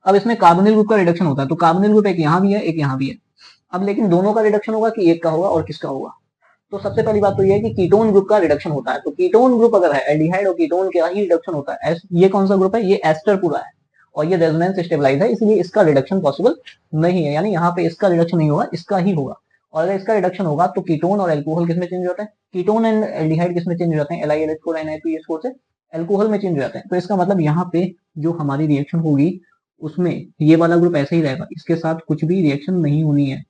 अब इसमें कार्बोनिल ग्रुप का रिडक्शन होता है, तो कार्बोनिल ग्रुप एक यहाँ भी है एक यहाँ भी है। अब लेकिन दोनों का रिडक्शन होगा कि एक का होगा और किसका होगा, तो सबसे पहली बात तो ये है कि कीटोन ग्रुप का रिडक्शन होता है। तो कीटोन ग्रुप अगर है, एल्डिहाइड और कीटोन का ही रिडक्शन होता है। ये कौन सा ग्रुप है, ये एस्टर पूरा है, और ये रेजोनेंस स्टेबलाइज है, इसलिए इसका रिडक्शन पॉसिबल नहीं है, यानी यहाँ पे इसका रिडक्शन नहीं होगा, इसका ही होगा। और अगर इसका रिडक्शन होगा तो कीटोन और एल्कोहल किसमें चेंज होता है, कीटोन एंड एल्डिहाइड किसमें चेंज हो जाते हैं, LiLH4 NiPH4 से एल्कोहल में चेंज हो जाते हैं। तो इसका मतलब यहाँ पे जो हमारी रिएक्शन होगी उसमें ये वाला ग्रुप ऐसे ही रहेगा, इसके साथ कुछ भी रिएक्शन नहीं होनी है।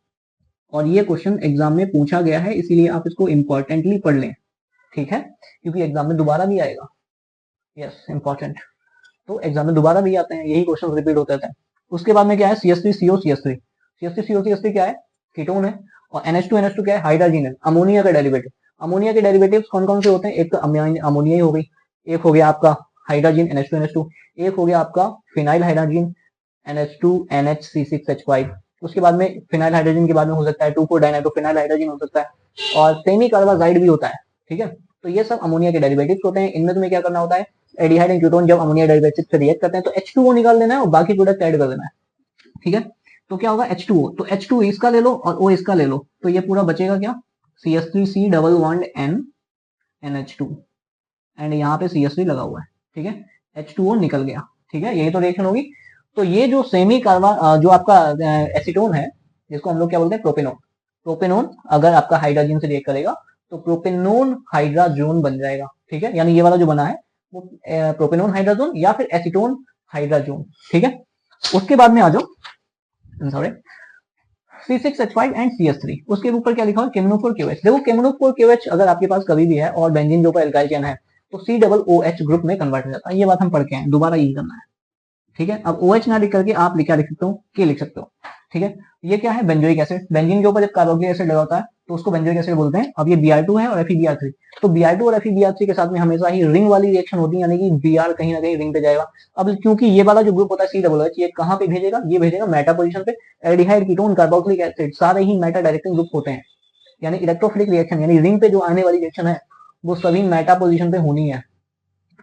और ये क्वेश्चन एग्जाम में पूछा गया है, इसीलिए आप इसको इंपॉर्टेंटली पढ़ लें, ठीक है, क्योंकि एग्जाम में दोबारा भी आएगा। Yes, important. तो एग्जाम में दोबारा भी आते हैं, यही क्वेश्चन रिपीट होते हैं। उसके बाद में क्या है, CH3CO CH3, CH3CO CH3 क्या है, कीटोन है, और NH2NH2 क्या है, हाइड्रोजन है, अमोनिया का डेरिवेटिव। अमोनिया के डेरिवेटिव्स कौन कौन से होते हैं, एक तो अमोनिया ही हो गई, एक हो गया आपका हाइड्रोजन NH2NH2, एक हो गया आपका फिनाइल हाइड्रोजन NH2NHC6H5। उसके बाद में फिनाइल हाइड्रोजन के बाद में हो सकता है 2,4 डाइनाइट्रो फिनाइल हाइड्रोजन हो सकता है, और सेमी कार्बाजाइड भी होता है, ठीक है। तो ये सब अमोनिया के डेरिवेटिव्स होते हैं। इनमें तुम्हें क्या करना होता है, एल्डिहाइड एंड कीटोन जब अमोनिया डेरिवेटिव से रिएक्ट करते हैं तो H2O निकाल देना है और बाकी प्रोडक्ट ऐड कर देना है, ठीक है। तो क्या होगा H2O, तो H2 इसका ले लो और O इसका ले लो, तो ये पूरा बचेगा क्या, CH3C double bond N NH2 and यहाँ पे CH3 लगा हुआ है, ठीक है, H2O निकल गया, ठीक है, यही तो रिएक्शन होगी। तो ये जो सेमी कार्बन जो आपका एसीटोन है, जिसको हम लोग क्या बोलते हैं, प्रोपेनोन, प्रोपेनोन अगर आपका हाइड्रोजन से रिएक्ट करेगा तो प्रोपेनोन हाइड्राजोन बन जाएगा, ठीक है, यानी ये वाला जो बना है वो प्रोपेनोन हाइड्राजोन या फिर एसीटोन हाइड्राजोन, ठीक है। उसके बाद में आ जाओ, सॉरी, C6H5 एंड CH3, उसके ऊपर क्या लिखा है, केमनोफोर KOH। देखो केमनोफोर KOH अगर आपके पास कभी भी है और बेंजीन जो एल्काइल चेन है तो COOH ग्रुप में कन्वर्ट हो जाता है, ये बात हम पढ़ के आए, दोबारा यही करना है, ठीक है। अब OH ना लिख करके आप क्या लिख सकते हो, K लिख सकते हो, ठीक है। ये क्या है, बेंजोइक एसिड, बेंजीन के ऊपर जब कार्बोक्सिलिक एसिड लगा होता है तो उसको बेंजोइक एसिड बोलते हैं। अब ये Br2 है और FeBr3, तो Br2 और FeBr3 के साथ में हमेशा ही रिंग वाली रिएक्शन होती है, यानी कि Br कहीं ना कहीं रिंग पे जाएगा। अब क्योंकि ये वाला जो ग्रुप होता है COOH, ये कहाँ पे भेजेगा, ये भेजेगा मेटा पोजीशन पे। एल्डिहाइड कीटोन कार्बोक्सिलिक एसिड सारे ही मेटा डायरेक्टिंग ग्रुप होते हैं, यानी इलेक्ट्रोफिलिक रिएक्शन यानी रिंग पे जो आने वाली रिएक्शन है वो सभी मेटा पोजीशन पे होनी है,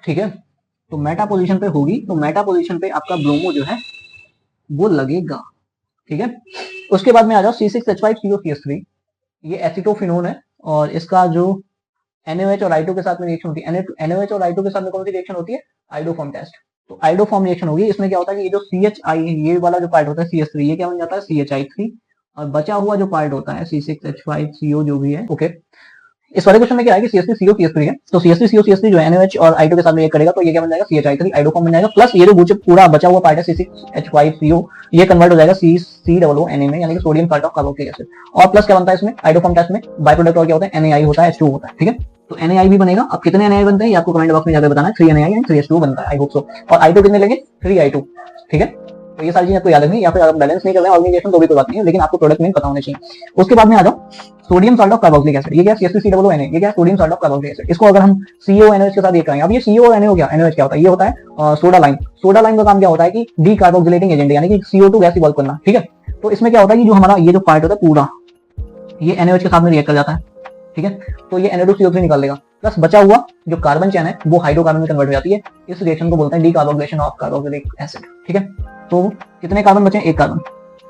ठीक है। तो मेटा पोजीशन पे होगी, तो मेटा पोजीशन पे आपका ब्रोमो जो है वो लगेगा, ठीक है। उसके बाद में आ जाओ C6H5COCH3, ये एसिटोफिनोन है और इसका जो NaOH और I2 के साथ में रिएक्शन होती है, NaOH और I2 के साथ में कौन सी रिएक्शन होती है, आइडोफॉर्म टेस्ट। तो आइडोफॉर्म रिएक्शन होगी, इसमें क्या होता है कि ये जो CHI ये वाला जो पार्ट होता है CH3, ये क्या बन जाता है CHI3, और बचा हुआ जो पार्ट होता है C6H5CO जो भी है, ओके। इस वाले क्वेश्चन में क्या है कि CH3CO CH3 है, तो CH3CO CH3 जो NaOH और I2 के साथ में रिएक्ट करेगा तो ये क्या बन जाएगा CHI3 आइडोफॉर्म बन जाएगा, प्लस ये जो पूरा बचा हुआ पार्ट है C6H5CO ये कन्वर्ट हो जाएगा COONA में, यानी कि sodium salt of carboxylic acid. और प्लस क्या बनता है इसमें आइडोफॉर्म टेस्ट में, बाय प्रोडक्ट और क्या होता है, NaI होता है, H2 होता है, ठीक है। तो NaI भी बनेगा। अब कितने NaI बनते हैं ये आपको कमेंट बॉक्स में जाकर बताना है, 3 NaI एंड 3 H2 बनता है, आई होप सो। और I2 कितने लेंगे, 3 I2, ठीक है। तो ये सारी चीजें आपको याद रखनी, या फिर आप बैलेंस नहीं कर रहे हैं ऑर्गेनाइजेशन तो भी कोई बात नहीं है, लेकिन आपको प्रोडक्ट में पता होना चाहिए। उसके बाद में आ जाओ sodium salt of carboxylic acid, ये क्या CH3COONA, ये क्या sodium salt of carboxylic acid. इसको अगर हम CONH के साथ ये करेंगे, अब ये CO और NA हो गया, NaOH क्या होता है, ये होता है सोडा लाइम। सोडा लाइम का काम क्या होता है कि डीकार्बोक्सिलेटिंग एजेंट, यानी कि CO2 गैस इवॉल्व करना, ठीक है। तो इसमें क्या होता है कि जो हमारा ये जो पार्ट होता है पूरा ये NaOH के साथ में रिएक्ट कर जाता है, ठीक है। तो ये Na2CO3 निकाल देगा, प्लस बचा हुआ जो कार्बन चेन है वो हाइड्रोकार्बन में कन्वर्ट हो जाती है, इस रिएक्शन को बोलते हैं डीकार्बोक्सिलेशन ऑफ कार्बोक्सिलिक एसिड, ठीक है। तो कितने कार्बन बचे, एक कार्बन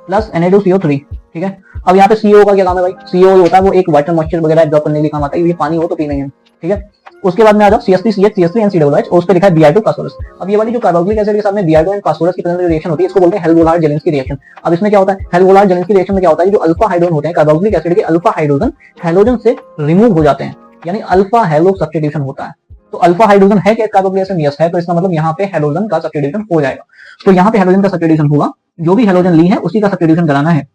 प्लस Na2CO3, ठीक है। अब यहाँ पे CO का क्या काम है भाई, CO होता है वो एक वाटर मॉइस्चर वगैरह एब्जॉर्ब करने के लिए काम आता है, ये पानी हो तो पीना है, ठीक है। उसके बाद में आ जाओ CH3CH एंड COOH, उस पे लिखा है Br2 फास्फोरस। अब ये वाली जो कार्बोक्सिलिक एसिड के साथ में Br2 एंड फास्फोरस की प्रेजेंस रिएक्शन होती है, इसको बोलते हैं हेल्वोलार-जेलेंस्की रिएक्शन। अब इसमें क्या होता है, हेल्वोलार-जेलेंस्की रिएक्शन में क्या होता है, जो अल्फा हाइड्रोजन होते हैं कार्बोक्सिलिक एसिड के, अल्फा हाइड्रोजन हैलोजन से रिमूव हो जाते हैं, यानी अल्फा हैलो सब्स्टिट्यूशन होता है। तो अल्फा हाइड्रोजन है क्या कार्बोक्सिलिक एसिड, यस है, तो इसका मतलब यहाँ पे हैलोजन का सब्स्टिट्यूशन हो जाएगा। तो यहाँ पे हैलोजन का सब्स्टिट्यूशन होगा, जो भी हैलोजन ली है उसी का सब्स्टिट्यूशन कराना है,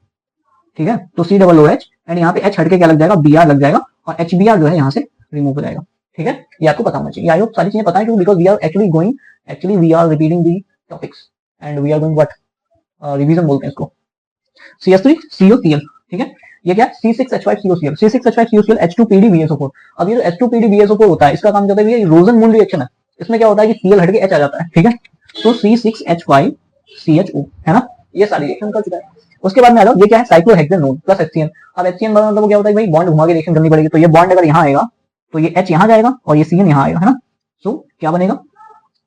ठीक है। तो COOH एंड यहाँ पे H हटके क्या लग जाएगा, Br लग जाएगा, और HBr जो है यहाँ से रिमूव हो जाएगा, ठीक है। ये आपको पता होना चाहिए, आई होप सारी चीजें पता है, क्योंकि because we are repeating the topics and we are going what, revision बोलते हैं इसको। CH3COCl, ठीक है। ये क्या C6H5COCl, C6H5COCl H2PdBSO4। अब ये जो H2PdBSO4 होता है, इसका काम क्या होता है, ये रोजन-मून रिएक्शन है, इसमें क्या होता है कि Cl हटके H आ जाता है, ठीक है। तो C6H5CHO है ना, ये सारी रिएक्शन कर चुका है। उसके बाद में आ जाओ, ये क्या है, साइक्लोहेक्सेनोन प्लस HCN। अब HCN मतलब क्या होता है भाई, बॉन्ड घुमा के रिएक्शन करनी पड़ेगी, तो ये बॉन्ड अगर यहाँ आएगा तो ये H यहाँ जाएगा और ये CN यहाँ आएगा, है ना। सो क्या बनेगा,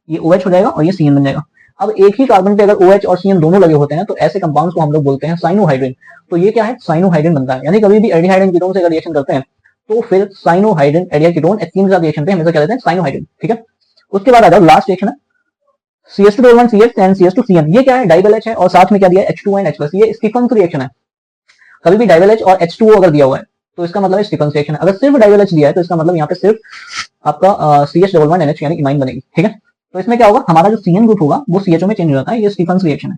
ये OH हो जाएगा और ये CN बन जाएगा। अब एक ही कार्बन पे अगर OH और CN दोनों लगे होते हैं तो ऐसे कंपाउंड्स को हम लोग बोलते हैं साइनोहाइड्रिन। तो ये क्या है, साइनोहाइड्रिन बनता है, यानी कभी भी एल्डिहाइड एंड कीटोन से अगर रिएक्शन करते हैं तो फिर साइनोहाइड्रिन एल्डिहाइड कीटोन HCN के साथ रिएक्शन पे हमेशा क्या लेते हैं, साइनोहाइड्रिन, ठीक है। उसके बाद आ जाओ लास्ट रिएक्शन है CH2 CH एंड CH2CN, ये क्या है, डाइबल H है और साथ में क्या दिया है H2 एंड H+, ये स्टीफन्स रिएक्शन है। कभी भी डाइबल H और H2O अगर दिया हुआ है तो इसका मतलब है स्टीफन्स रिएक्शन है। अगर सिर्फ डाइबल H दिया है तो इसका मतलब यहाँ पे सिर्फ आपका CH11NH यानी इमाइन बनेगी, ठीक है। तो इसमें क्या होगा, हमारा जो CN ग्रुप होगा वो CHO में चेंज हो जाता है, ये स्टीफन्स रिएक्शन है।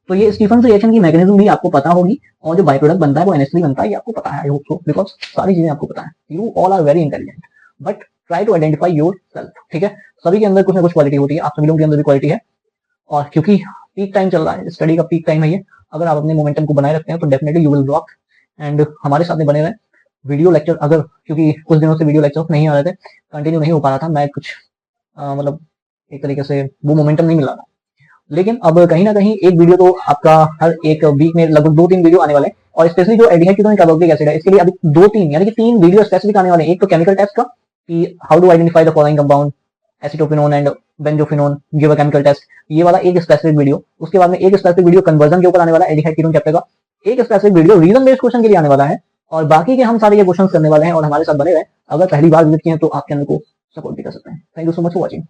तो ये स्टीफन्स रिएक्शन की मैकेनिज्म भी आपको पता होगी, और जो बाय प्रोडक्ट बनता है वो NH3 बनता है, ये आपको पता है, आई होप सो, बिकॉज सारी चीजें आपको पता है। You all are very intelligent, but try to identify yourself, ठीक है। सभी के अंदर कुछ ना कुछ क्वालिटी होती है, आप सभी लोगों के अंदर भी क्वालिटी है, और क्योंकि पीक टाइम चल रहा है, स्टडी का पीक टाइम है ये, अगर आप अपने मोमेंटम को बनाए रखते हैं तो definitely you will rock. And हमारे साथ में बने रहे। वीडियो लेक्चर अगर, क्योंकि कुछ दिनों से वीडियो लेक्चर नहीं आ रहे थे, कंटिन्यू नहीं हो पा रहा था, मैं कुछ मतलब एक तरीके से वो मोमेंटम नहीं मिल रहा था, लेकिन अब कहीं ना कहीं एक वीडियो तो आपका हर एक वीक में लगभग 2-3 वीडियो आने वाले हैं, और स्पेशली जो एल्डिहाइड कीटोन कार्बोक्सिलिक एसिड है इसके लिए अभी 2-3 यानी कि 3 वीडियो स्पेसिफिक आने वाले हैं। एक तो केमिकल टेस्ट का कि how to identify the following compound acetophenone and benzophenone, give a chemical test, ये वाला एक स्पेसिफिक वीडियो। उसके बाद में एक स्पेसिफिक वीडियो कन्वर्जन के ऊपर आने वाला है एल्डिहाइड कीटोन चैप्टर का, एक specific video reason based question के लिए आने वाला है, और बाकी के हम सारे ये क्वेश्चन करने वाले हैं, और हमारे साथ बने रहे। अगर पहली बार विजिट किए तो आप चैनल को सपोर्ट भी कर सकते हैं। Thank you so much for watching.